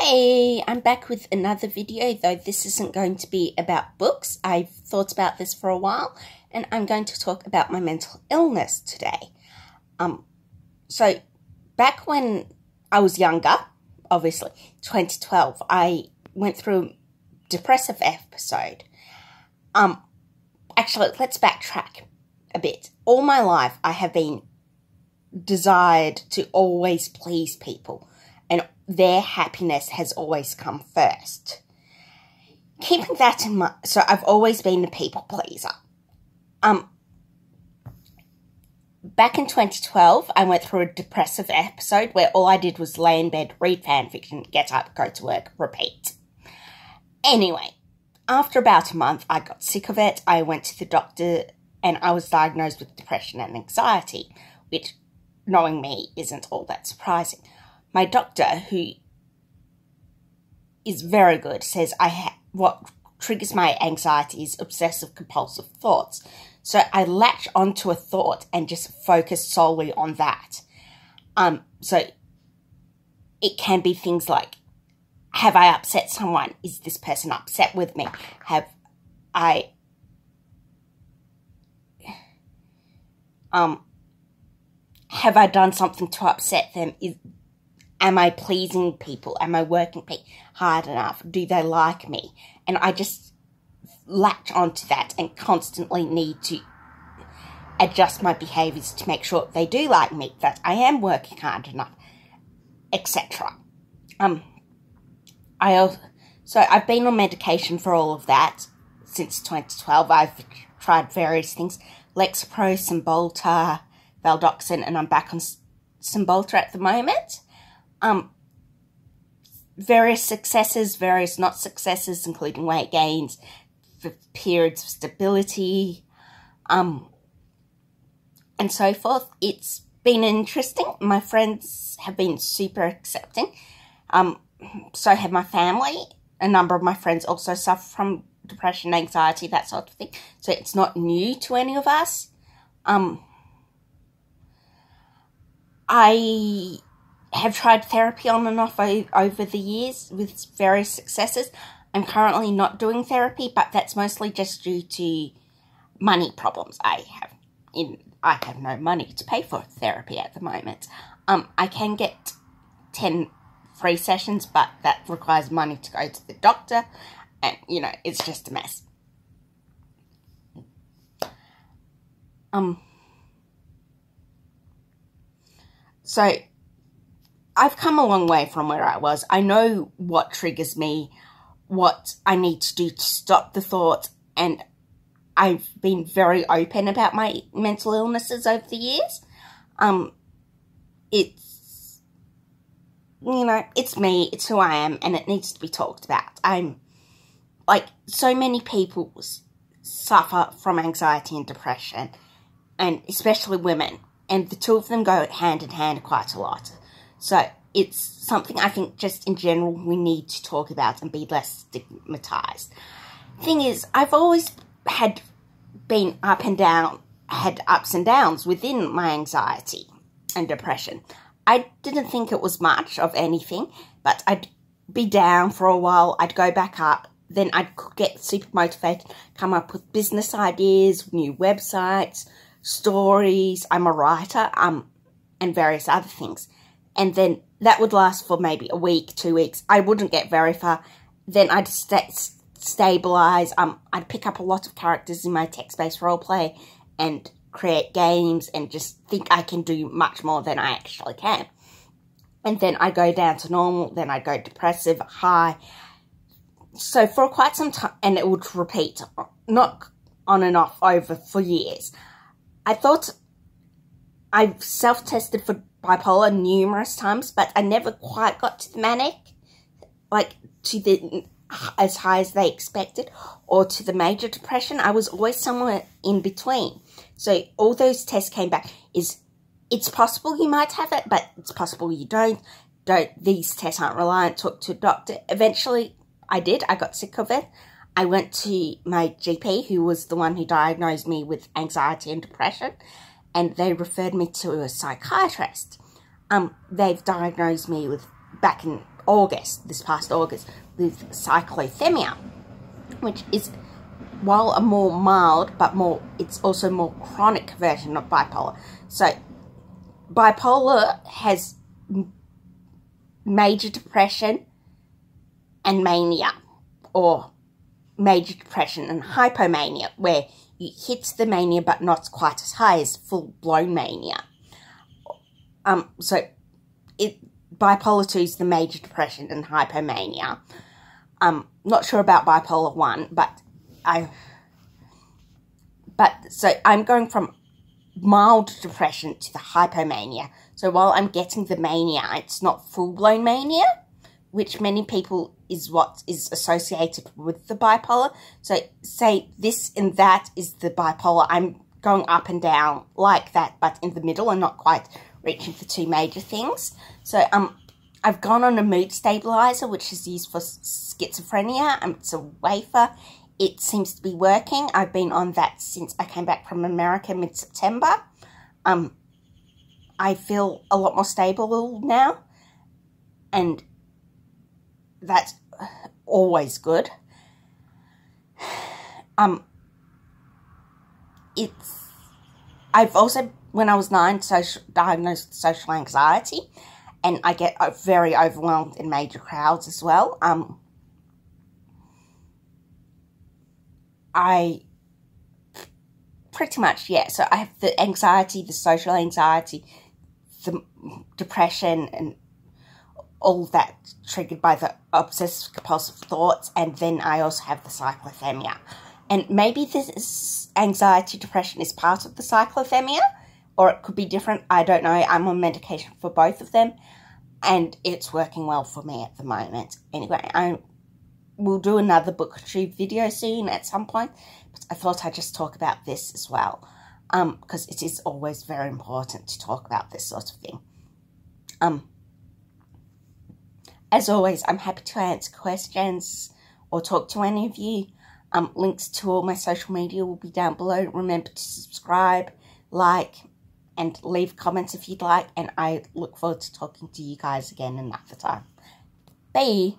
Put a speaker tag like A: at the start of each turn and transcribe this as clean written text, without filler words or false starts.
A: Hey, I'm back with another video, though this isn't going to be about books. I've thought about this for a while, and I'm going to talk about my mental illness today. So back when I was younger, obviously, 2012, I went through a depressive episode. Actually, let's backtrack a bit. All my life, I have been desired to always please people, and their happiness has always come first. Keeping that in mind, so I've always been a people pleaser. Back in 2012, I went through a depressive episode where all I did was lay in bed, read fanfiction, get up, go to work, repeat. Anyway, after about a month, I got sick of it. I went to the doctor and I was diagnosed with depression and anxiety, which, knowing me, isn't all that surprising. My doctor, who is very good, says what triggers my anxiety is obsessive-compulsive thoughts. So I latch onto a thought and just focus solely on that. So it can be things like, have I upset someone? Is this person upset with me? Have I done something to upset them? Am I pleasing people? Am I working hard enough? Do they like me? And I just latch onto that and constantly need to adjust my behaviours to make sure they do like me, that I am working hard enough, etc. So I've been on medication for all of that since 2012. I've tried various things, Lexapro, Cymbalta, Valdoxan, and I'm back on Cymbalta at the moment. Various successes, various not successes, including weight gains, for periods of stability, and so forth. It's been interesting. My friends have been super accepting. So have my family. A number of my friends also suffer from depression, anxiety, that sort of thing. So it's not new to any of us. I have tried therapy on and off over the years with various successes. I'm currently not doing therapy, but that's mostly just due to money problems. I have no money to pay for therapy at the moment. I can get 10 free sessions, but that requires money to go to the doctor, and, it's just a mess. So I've come a long way from where I was. I know what triggers me, what I need to do to stop the thought, and I've been very open about my mental illnesses over the years. It's, it's me, it's who I am, and it needs to be talked about. So many people suffer from anxiety and depression, and especially women, and the two of them go hand in hand quite a lot. So it's something I think just in general we need to talk about and be less stigmatized. Thing is, I've always been had ups and downs within my anxiety and depression. I didn't think it was much of anything, but I'd be down for a while, I'd go back up, then I'd get super motivated, come up with business ideas, new websites, stories, I'm a writer, and various other things. And then that would last for maybe a week, 2 weeks. I wouldn't get very far. Then I'd stabilize. I'd pick up a lot of characters in my text-based roleplay and create games and just think I can do much more than I actually can. And then I'd go down to normal. Then I'd go depressive, high. So for quite some time, and it would repeat, not on and off for years. I thought I've self-tested for bipolar numerous times, but I never quite got to the manic, as high as they expected, or to the major depression. I was always somewhere in between. So all those tests came back it's possible you might have it, but it's possible you don't. These tests aren't reliant. Talk to a doctor. Eventually, I did. I got sick of it. I went to my GP, who was the one who diagnosed me with anxiety and depression, and they referred me to a psychiatrist. They've diagnosed me with, back in August, this past August, with cyclothymia, which is, while a more mild, but it's also more chronic version of bipolar. So, bipolar has major depression and mania, or major depression and hypomania, where it hits the mania but not quite as high as full-blown mania. So bipolar 2 is the major depression and hypomania. Not sure about bipolar 1, so I'm going from mild depression to the hypomania. So while I'm getting the mania, it's not full-blown mania, which many people is what is associated with the bipolar. So say this and that is the bipolar. I'm going up and down like that, but in the middle and not quite reaching for two major things. So I've gone on a mood stabilizer, which is used for schizophrenia. It's a wafer. It seems to be working. I've been on that since I came back from America mid-September. I feel a lot more stable now, and that's always good. I've also, when I was 9, diagnosed with social anxiety, and I get very overwhelmed in major crowds as well. I pretty much, yeah, so I have the anxiety, the social anxiety, the depression, and all that triggered by the obsessive compulsive thoughts, and then I also have the cyclothymia. And maybe this anxiety depression is part of the cyclothymia, or it could be different. I don't know. I'm on medication for both of them, and it's working well for me at the moment. Anyway, I will do another BookTube video soon at some point, but I thought I'd just talk about this as well, because it is always very important to talk about this sort of thing. As always, I'm happy to answer questions or talk to any of you. Links to all my social media will be down below. Remember to subscribe, like, and leave comments if you'd like. And I look forward to talking to you guys again another time. Bye!